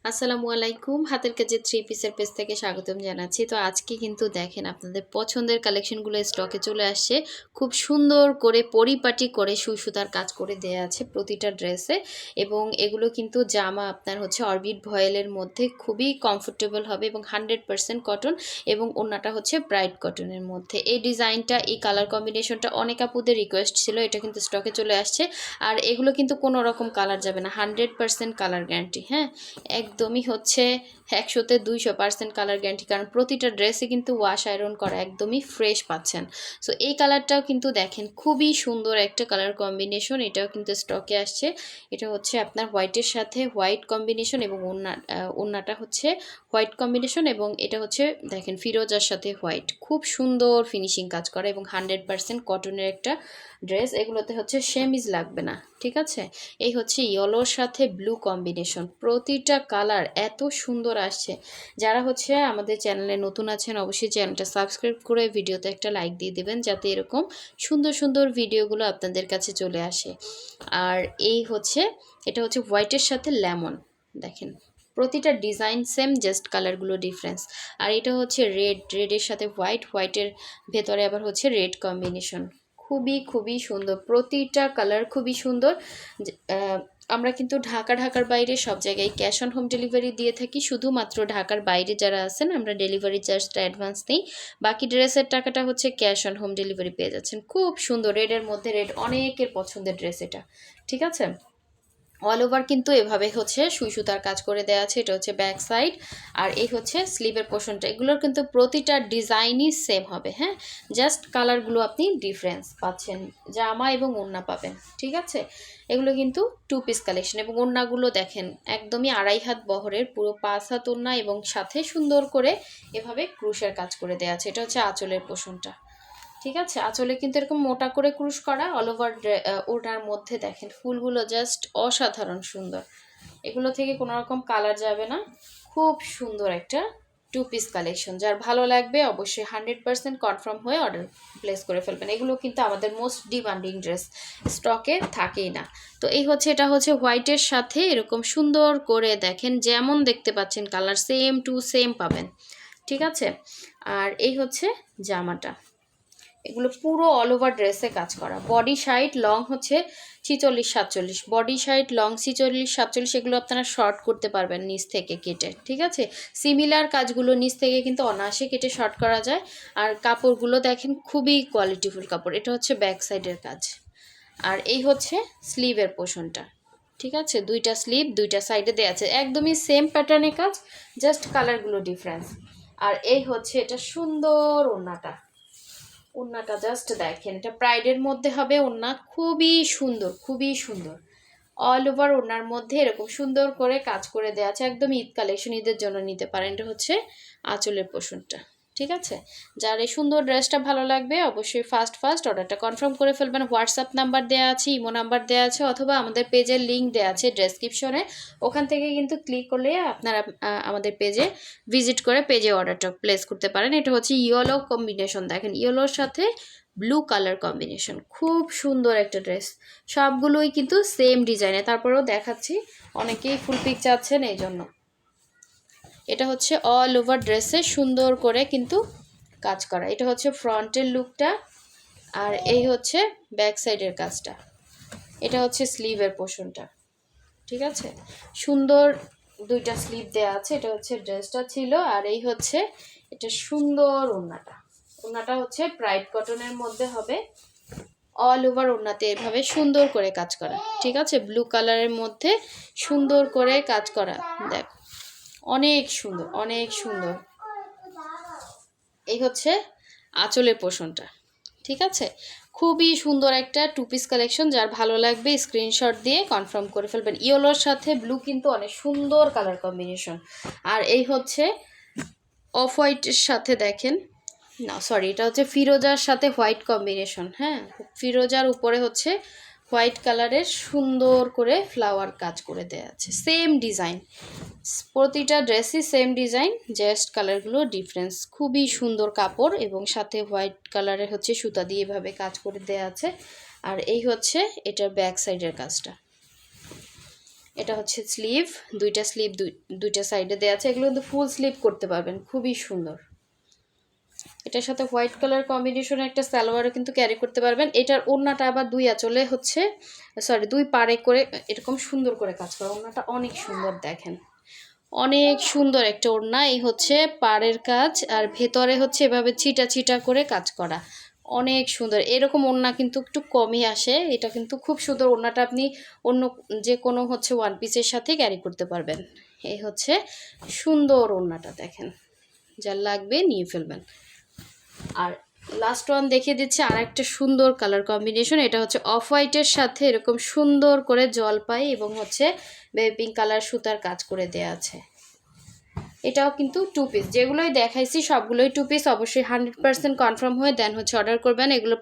আসসালামু আলাইকুম। হাতের কাজে থ্রি পিসের পেজ থেকে স্বাগতম জানাচ্ছি। তো আজকে কিন্তু দেখেন আপনাদের পছন্দের কালেকশনগুলো স্টকে চলে আসছে। খুব সুন্দর করে পরিপাটি করে সুই সুতার কাজ করে দেয়া আছে প্রতিটা ড্রেসে এবং এগুলো কিন্তু জামা আপনার হচ্ছে অরবিট ভয়েলের মধ্যে খুবই কমফোর্টেবল হবে এবং 100% কটন এবং ওড়নাটা হচ্ছে ব্রাইট কটনের মধ্যে। এই ডিজাইনটা, এই কালার কম্বিনেশনটা অনেক আপুদের রিকোয়েস্ট ছিল। এটা কিন্তু স্টকে চলে আসছে। আর এগুলো কিন্তু কোনো রকম কালার যাবে না। 100% কালার গ্যারান্টি, হ্যাঁ? একদমই হচ্ছে ১০০-তে ২০০% কালার গ্যারান্টি, কারণ প্রতিটা ড্রেসে কিন্তু ওয়াশ আয়রন করা একদমই ফ্রেশ পাচ্ছেন। সো এই কালারটাও কিন্তু দেখেন খুবই সুন্দর একটা কালার কম্বিনেশন, এটাও কিন্তু স্টকে আসছে। এটা হচ্ছে আপনার হোয়াইটের সাথে হোয়াইট কম্বিনেশন এবং ওড়নাটা হচ্ছে হোয়াইট কম্বিনেশন এবং এটা হচ্ছে দেখেন ফিরোজার সাথে হোয়াইট, খুব সুন্দর ফিনিশিং কাজ করা এবং 100% কটনের একটা ড্রেস। এগুলোতে হচ্ছে সেমিজ লাগবে না, ঠিক আছে? এই হচ্ছে ইয়েলোর সাথে ব্লু কম্বিনেশন, প্রতিটা কালার এত সুন্দর আসছে। যারা হচ্ছে আমাদের চ্যানেলে নতুন আছেন অবশ্যই চ্যানেলটা সাবস্ক্রাইব করে ভিডিওতে একটা লাইক দিয়ে দেবেন, যাতে এরকম সুন্দর সুন্দর ভিডিওগুলো আপনাদের কাছে চলে আসে। আর এই হচ্ছে, এটা হচ্ছে হোয়াইটের সাথে লেমন, দেখেন প্রতিটা ডিজাইন সেম, জাস্ট কালারগুলো ডিফারেন্স। আর এটা হচ্ছে রেডের সাথে হোয়াইট, হোয়াইটের ভেতরে আবার হচ্ছে রেড কম্বিনেশন। খুবই খুবই সুন্দর, প্রতিটা কালার খুবই সুন্দর। আমরা কিন্তু ঢাকার বাইরে সব জায়গায় ক্যাশ অন হোম ডেলিভারি দিয়ে থাকি। শুধুমাত্র ঢাকার বাইরে যারা আছেন আমরা ডেলিভারি চার্জটা অ্যাডভান্স নিই, বাকি ড্রেসের টাকাটা হচ্ছে ক্যাশ অন হোম ডেলিভারি পেয়ে যাচ্ছেন। খুব সুন্দর, রেডের মধ্যে রেড অনেকের পছন্দের ড্রেস এটা, ঠিক আছে? অল ওভার কিন্তু এভাবে হচ্ছে সুই সুতার কাজ করে দেওয়া আছে। এটা হচ্ছে ব্যাক সাইড আর এই হচ্ছে স্লিভের পোর্শনটা। এগুলোর কিন্তু প্রতিটা ডিজাইনই সেম হবে, হ্যাঁ? জাস্ট কালারগুলো আপনি ডিফারেন্স পাচ্ছেন, জামা এবং ওড়না পাবেন, ঠিক আছে? এগুলো কিন্তু টু পিস কালেকশন এবং ওড়নাগুলো দেখেন একদমই 2.5 হাত বহরের, পুরো 5 হাত ওড়না এবং সাথে সুন্দর করে এভাবে ক্রুশের কাজ করে দেওয়া আছে। এটা হচ্ছে আঁচলের পোর্শনটা, ঠিক আছে? আঁচলে কিন্তু এরকম মোটা করে ক্রুশ করা। অল ওভার ওটার মধ্যে দেখেন ফুলগুলো জাস্ট অসাধারণ সুন্দর। এগুলো থেকে কোনো রকম কালার যাবে না। খুব সুন্দর একটা টু পিস কালেকশন, যার ভালো লাগবে অবশ্যই 100% কনফার্ম হয়ে অর্ডার প্লেস করে ফেলবেন। এগুলো কিন্তু আমাদের মোস্ট ডিমান্ডিং ড্রেস, স্টকে থাকেই না। তো এই হচ্ছে, এটা হচ্ছে হোয়াইটের সাথে এরকম সুন্দর করে দেখেন যেমন দেখতে পাচ্ছেন কালার সেম টু সেম পাবেন, ঠিক আছে? আর এই হচ্ছে জামাটা, এগুলো পুরো অল ওভার ড্রেসে কাজ করা। বডি সাইড লং হচ্ছে 46-47, বডি সাইড লং 46-47, এগুলো আপনারা শর্ট করতে পারবেন নিচ থেকে কেটে, ঠিক আছে? সিমিলার কাজগুলো নিচ থেকে কিন্তু অনায়াসে কেটে শর্ট করা যায়। আর কাপড়গুলো দেখেন খুবই কোয়ালিটিফুল কাপড়। এটা হচ্ছে ব্যাক সাইডের কাজ আর এই হচ্ছে স্লিভের পোর্শনটা, ঠিক আছে? দুইটা স্লিভ দুইটা সাইডে দেওয়া আছে, একদমই সেম প্যাটার্নের কাজ, জাস্ট কালারগুলো ডিফারেন্স। আর এই হচ্ছে এটা সুন্দর ওড়নাটা, ওড়নাটা জাস্ট দেখেন, এটা প্রাইডের মধ্যে হবে ওড়না, খুবই সুন্দর খুবই সুন্দর। অল ওভার ওড়নার মধ্যে এরকম সুন্দর করে কাজ করে দেওয়া আছে, একদম ঈদ কালেকশন, ঈদের জন্য নিতে পারেন। এটা হচ্ছে আঁচলের পোর্শনটা, ঠিক আছে? যার এই সুন্দর ড্রেসটা ভালো লাগবে অবশ্যই ফার্স্ট অর্ডারটা কনফার্ম করে ফেলবেন। হোয়াটসঅ্যাপ নাম্বার দেওয়া আছে, ইমো নাম্বার দেওয়া আছে, অথবা আমাদের পেজের লিঙ্ক দেওয়া আছে ডেসক্রিপশনে। ওখান থেকে কিন্তু ক্লিক করলে আপনারা আমাদের পেজে ভিজিট করে পেজে অর্ডারটা প্লেস করতে পারেন। এটা হচ্ছে ইয়েলো কম্বিনেশন, দেখেন ইয়েলোর সাথে ব্লু কালার কম্বিনেশন, খুব সুন্দর একটা ড্রেস। সবগুলোই কিন্তু সেম ডিজাইনে, তারপরেও দেখাচ্ছি, অনেকেই ফুল পিক চাচ্ছেন এই জন্য। এটা হচ্ছে অল ওভার ড্রেসে সুন্দর করে কিন্তু কাজ করা। এটা হচ্ছে ফ্রন্টের লুকটা আর এই হচ্ছে ব্যাক সাইডের কাজটা। এটা হচ্ছে স্লিভের পোর্শনটা, ঠিক আছে? সুন্দর দুইটা স্লিভ দেওয়া আছে। এটা হচ্ছে ড্রেসটা ছিল আর এই হচ্ছে এটা সুন্দর ওড়নাটা। ওড়নাটা হচ্ছে ব্রাইট কটনের মধ্যে হবে, অল ওভার ওড়নাতে এভাবে সুন্দর করে কাজ করা, ঠিক আছে? ব্লু কালারের মধ্যে সুন্দর করে কাজ করা, দেখো অনেক সুন্দর অনেক সুন্দর। এই হচ্ছে আঁচলের পোর্শনটা, ঠিক আছে? খুবই সুন্দর একটা টু পিস কালেকশন, যার ভালো লাগবে স্ক্রিনশট দিয়ে কনফার্ম করে ফেলবেন। ইয়েলোর সাথে ব্লু কিন্তু অনেক সুন্দর কালার কম্বিনেশন। আর এই হচ্ছে অফ হোয়াইটের সাথে দেখেন, না সরি, এটা হচ্ছে ফিরোজার সাথে হোয়াইট কম্বিনেশন, হ্যাঁ? ফিরোজার উপরে হচ্ছে হোয়াইট কালারের সুন্দর করে ফ্লাওয়ার কাজ করে দেওয়া আছে, সেম ডিজাইন, প্রতিটা ড্রেসই সেম ডিজাইন, জাস্ট কালারগুলো ডিফারেন্স। খুবই সুন্দর কাপড় এবং সাথে হোয়াইট কালারের হচ্ছে সুতা দিয়ে এভাবে কাজ করে দেওয়া আছে। আর এই হচ্ছে এটার ব্যাক সাইডের কাজটা। এটা হচ্ছে স্লিভ, দুইটা স্লিভ দুইটা সাইডে দেওয়া আছে। এগুলো কিন্তু ফুল স্লিভ করতে পারবেন, খুবই সুন্দর। এটার সাথে হোয়াইট কালার কম্বিনেশনে একটা সালোয়ারও কিন্তু ক্যারি করতে পারবেন। এটার ওড়নাটা আবার দুই আঁচলে হচ্ছে দুই পাড়ে করে এরকম সুন্দর করে কাজ করা। ওড়নাটা অনেক সুন্দর, দেখেন অনেক সুন্দর একটা ওড়না। এই হচ্ছে পাড়ের কাজ, আর ভেতরে হচ্ছে এভাবে ছিটা ছিটা করে কাজ করা, অনেক সুন্দর। এরকম ওড়না কিন্তু একটু কমই আসে, এটা কিন্তু খুব সুন্দর। ওড়নাটা আপনি অন্য যে কোনো হচ্ছে ওয়ান পিসের সাথে ক্যারি করতে পারবেন। এই হচ্ছে সুন্দর ওড়নাটা, দেখেন যার লাগবে নিয়ে ফেলবেন। আর লাস্ট ওয়ান দেখিয়ে দিচ্ছে আর একটা সুন্দর কালার কম্বিনেশন। এটা হচ্ছে অফ হোয়াইটের সাথে এরকম সুন্দর করে জলপাই এবং হচ্ছে বেবি পিঙ্ক কালার সুতার কাজ করে দেয়া আছে। এটাও কিন্তু 2 পিস, যেগুলোই দেখাইছি সবগুলোই 2 পিস। অবশ্যই 100% কনফার্ম হয়ে দেন হচ্ছে অর্ডার করবেন। এগুলো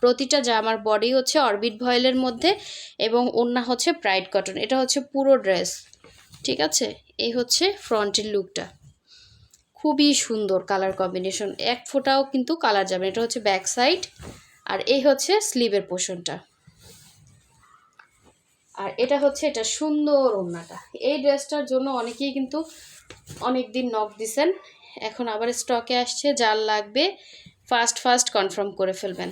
প্রতিটা জামার বডি হচ্ছে অরবিট ভয়েলের মধ্যে এবং ওড়না হচ্ছে ব্রাইট কটন। এটা হচ্ছে পুরো ড্রেস, ঠিক আছে। এই হচ্ছে ফ্রন্টের লুকটা, খুবই সুন্দর কালার কম্বিনেশন, এক ফোঁটাও কিন্তু কালার যাবে। এটা হচ্ছে ব্যাক সাইড, আর এই হচ্ছে স্লিভের পোর্শনটা, আর এটা হচ্ছে এটা সুন্দর ওড়নাটা। এই ড্রেসটার জন্য অনেকেই কিন্তু অনেক দিন নক দিছেন, এখন আবার স্টকে আসছে। যার লাগবে ফাস্ট কনফার্ম করে ফেলবেন,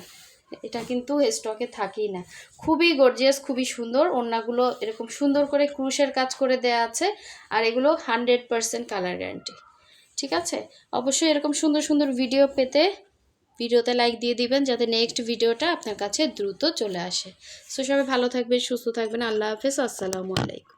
এটা কিন্তু স্টকে থাকেই না। খুবই গর্জিয়াস, খুবই সুন্দর। ওড়নাগুলো এরকম সুন্দর করে ক্রুশের কাজ করে দেয়া আছে, আর এগুলো 100% কালার গ্যারান্টি, ঠিক আছে। অবশ্যই এরকম সুন্দর সুন্দর ভিডিও পেতে ভিডিওতে লাইক দিয়ে দিবেন, যাতে নেক্সট ভিডিওটা আপনার কাছে দ্রুত চলে আসে। সো সবাই ভালো থাকবেন, সুস্থ থাকবেন। আল্লাহ হাফেজ, আসসালামু আলাইকুম।